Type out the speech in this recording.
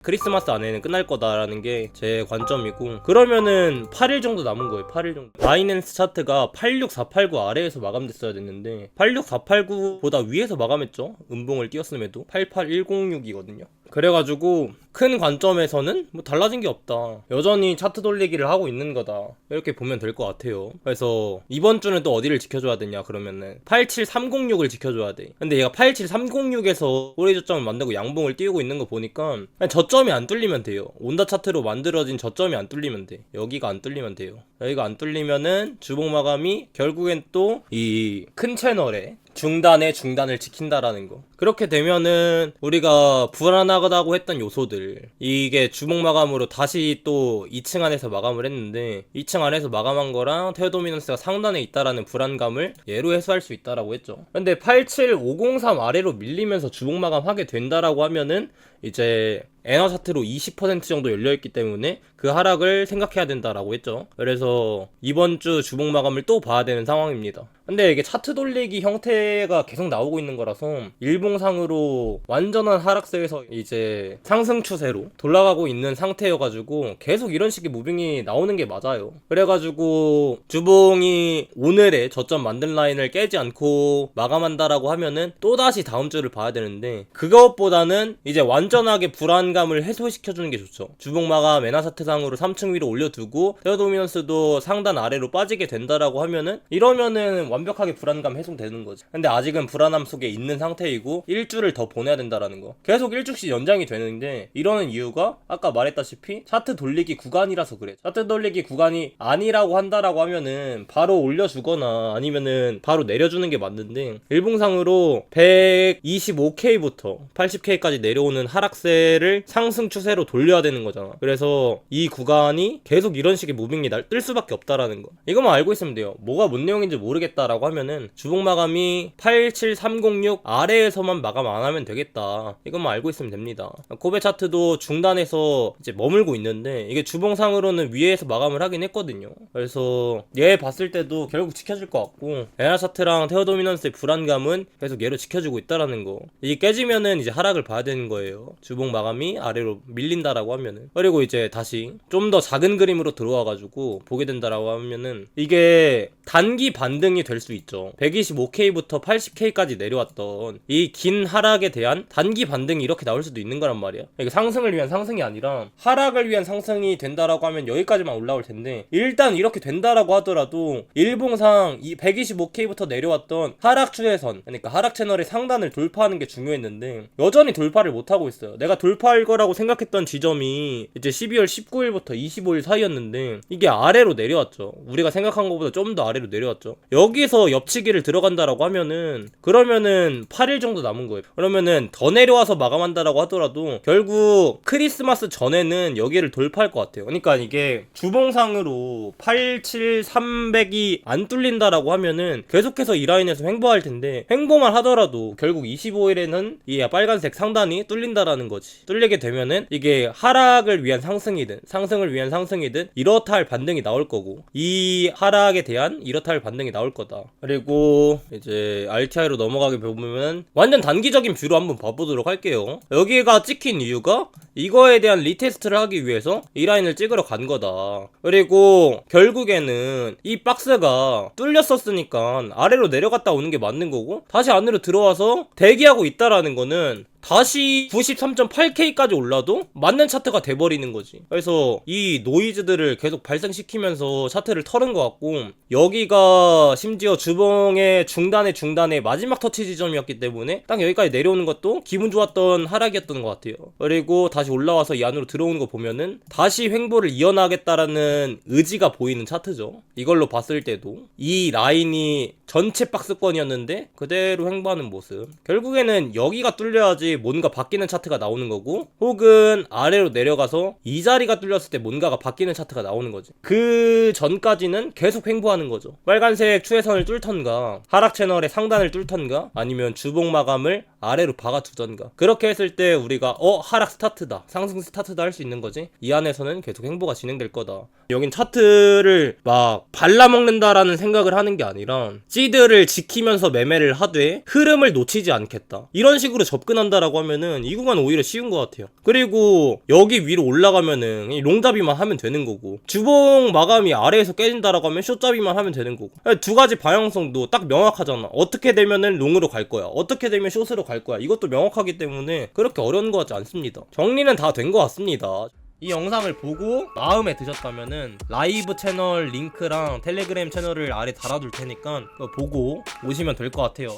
크리스마스 안에는 끝날 거다라는 게 제 관점이고, 그러면은 8일 정도 남은 거예요. 8일 정도. 바이낸스 차트가 86489 아래에서 마감됐어야 됐는데 86489보다 위에서 마감했죠. 음봉을 띄었음에도 88106이거든요. 그래가지고 큰 관점에서는 뭐 달라진 게 없다, 여전히 차트 돌리기를 하고 있는 거다, 이렇게 보면 될 것 같아요. 그래서 이번 주는 또 어디를 지켜줘야 되냐 그러면은 87306을 지켜줘야 돼. 근데 얘가 87306에서 꼬리 저점을 만들고 양봉을 띄우고 있는 거 보니까 그냥 저점이 안 뚫리면 돼요. 온다 차트로 만들어진 저점이 안 뚫리면 돼. 여기가 안 뚫리면 돼요. 여기가 안 뚫리면은 주봉 마감이 결국엔 또 이 큰 채널에 중단을 지킨다라는 거. 그렇게 되면은 우리가 불안하다고 했던 요소들, 이게 주봉 마감으로 다시 또 2층 안에서 마감을 했는데 2층 안에서 마감한 거랑 테오도미넌스가 상단에 있다라는 불안감을 얘로 해소할 수 있다라고 했죠. 근데 87503 아래로 밀리면서 주봉 마감하게 된다라고 하면은 이제 에너 차트로 20% 정도 열려있기 때문에 그 하락을 생각해야 된다라고 했죠. 그래서 이번 주 주봉 마감을 또 봐야 되는 상황입니다. 근데 이게 차트 돌리기 형태가 계속 나오고 있는 거라서 일봉상으로 완전한 하락세에서 이제 상승 추세로 돌아가고 있는 상태여가지고 계속 이런 식의 무빙이 나오는 게 맞아요. 그래가지고 주봉이 오늘의 저점 만든 라인을 깨지 않고 마감한다라고 하면은 또다시 다음 주를 봐야 되는데, 그것보다는 이제 완전하게 불안감을 해소시켜주는 게 좋죠. 주봉 마감 에나사트상으로 3층 위로 올려두고 테오도미넌스도 상단 아래로 빠지게 된다라고 하면은, 이러면은 완벽하게 불안감 해소되는 거지. 근데 아직은 불안함 속에 있는 상태이고 일주를 더 보내야 된다라는 거. 계속 일주씩 연장이 되는데, 이러는 이유가 아까 말했다시피 차트 돌리기 구간이라서 그래. 차트 돌리기 구간이 아니라고 한다라고 하면은 바로 올려주거나 아니면은 바로 내려주는 게 맞는데, 일봉상으로 125K부터 80K까지 내려오는 하락세를 상승 추세로 돌려야 되는 거잖아. 그래서 이 구간이 계속 이런 식의 무빙이 뜰 수밖에 없다라는 거. 이것만 알고 있으면 돼요. 뭐가 뭔 내용인지 모르겠다라고 하면은 주봉 마감이 87306 아래에서만 마감 안 하면 되겠다, 이것만 알고 있으면 됩니다. 코베 차트도 중단에서 이제 머물고 있는데 이게 주봉상으로는 위에서 마감을 하긴 했거든요. 그래서 얘 봤을 때도 결국 지켜줄 것 같고, 에나 차트랑 테오도미넌스의 불안감은 계속 얘로 지켜주고 있다라는 거. 이게 깨지면은 이제 하락을 봐야 되는 거예요. 주봉 마감이 아래로 밀린다라고 하면은. 그리고 이제 다시 좀 더 작은 그림으로 들어와가지고 보게 된다라고 하면은 이게 단기 반등이 될 수 있죠. 125K부터 80K까지 내려왔던 이 긴 하락에 대한 단기 반등이 이렇게 나올 수도 있는 거란 말이야. 이게 상승을 위한 상승이 아니라 하락을 위한 상승이 된다라고 하면 여기까지만 올라올 텐데, 일단 이렇게 된다라고 하더라도 일봉상 이 125K부터 내려왔던 하락 추세선, 그러니까 하락 채널의 상단을 돌파하는 게 중요했는데 여전히 돌파를 못하고 있어요. 내가 돌파할 거라고 생각했던 지점이 이제 12월 19일부터 25일 사이였는데 이게 아래로 내려왔죠. 우리가 생각한 것보다 좀 더 아래로 내려왔죠. 여기서 옆치기를 들어간다라고 하면은, 그러면은 8일 정도 남은 거예요. 그러면은 더 내려와서 마감한다라고 하더라도 결국 크리스마스 전에는 여기를 돌파할 것 같아요. 그러니까 이게 주봉상으로 87300이 안 뚫린다라고 하면은 계속해서 이 라인에서 횡보할 텐데, 횡보만 하더라도 결국 25일에는 이 빨간색 상단이 뚫린다라는 거지. 뚫리게 되면은 이게 하락을 위한 상승이든 상승을 위한 상승이든 이렇다 할 반등이 나올 거고, 이 하락에 대한 이렇다 할 반등이 나올 거다. 그리고 이제 RTI로 넘어가게 보면 완전 단기적인 뷰로 한번 봐보도록 할게요. 여기가 찍힌 이유가 이거에 대한 리테스트를 하기 위해서 이 라인을 찍으러 간 거다. 그리고 결국에는 이 박스가 뚫렸었으니까 아래로 내려갔다 오는 게 맞는 거고, 다시 안으로 들어와서 대기하고 있다라는 거는 다시 93.8K까지 올라도 맞는 차트가 돼버리는 거지. 그래서 이 노이즈들을 계속 발생시키면서 차트를 털은 것 같고, 여기가 심지어 주봉의 중단의 마지막 터치 지점이었기 때문에 딱 여기까지 내려오는 것도 기분 좋았던 하락이었던 것 같아요. 그리고 다시 올라와서 이 안으로 들어오는 거 보면은 다시 횡보를 이어나가겠다라는 의지가 보이는 차트죠. 이걸로 봤을 때도 이 라인이 전체 박스권이었는데 그대로 횡보하는 모습. 결국에는 여기가 뚫려야지 뭔가 바뀌는 차트가 나오는 거고, 혹은 아래로 내려가서 이 자리가 뚫렸을 때 뭔가가 바뀌는 차트가 나오는 거지. 그 전까지는 계속 횡보하는 거죠. 빨간색 추세선을 뚫던가 하락 채널의 상단을 뚫던가 아니면 주봉 마감을 아래로 박아두던가, 그렇게 했을 때 우리가 하락 스타트다, 상승 스타트다 할 수 있는 거지. 이 안에서는 계속 횡보가 진행될 거다. 여긴 차트를 막 발라먹는다라는 생각을 하는 게 아니라 시드를 지키면서 매매를 하되 흐름을 놓치지 않겠다, 이런 식으로 접근한다 깨진다라고 하면은 이 구간은 오히려 쉬운 것 같아요. 그리고 여기 위로 올라가면은 이 롱잡이만 하면 되는 거고, 주봉 마감이 아래에서 깨진다라고 하면 숏잡이만 하면 되는 거고, 두 가지 방향성도 딱 명확하잖아. 어떻게 되면은 롱으로 갈 거야, 어떻게 되면 숏으로 갈 거야, 이것도 명확하기 때문에 그렇게 어려운 것 같지 않습니다. 정리는 다 된 것 같습니다. 이 영상을 보고 마음에 드셨다면은 라이브 채널 링크랑 텔레그램 채널을 아래 달아둘 테니까 그거 보고 오시면 될 것 같아요.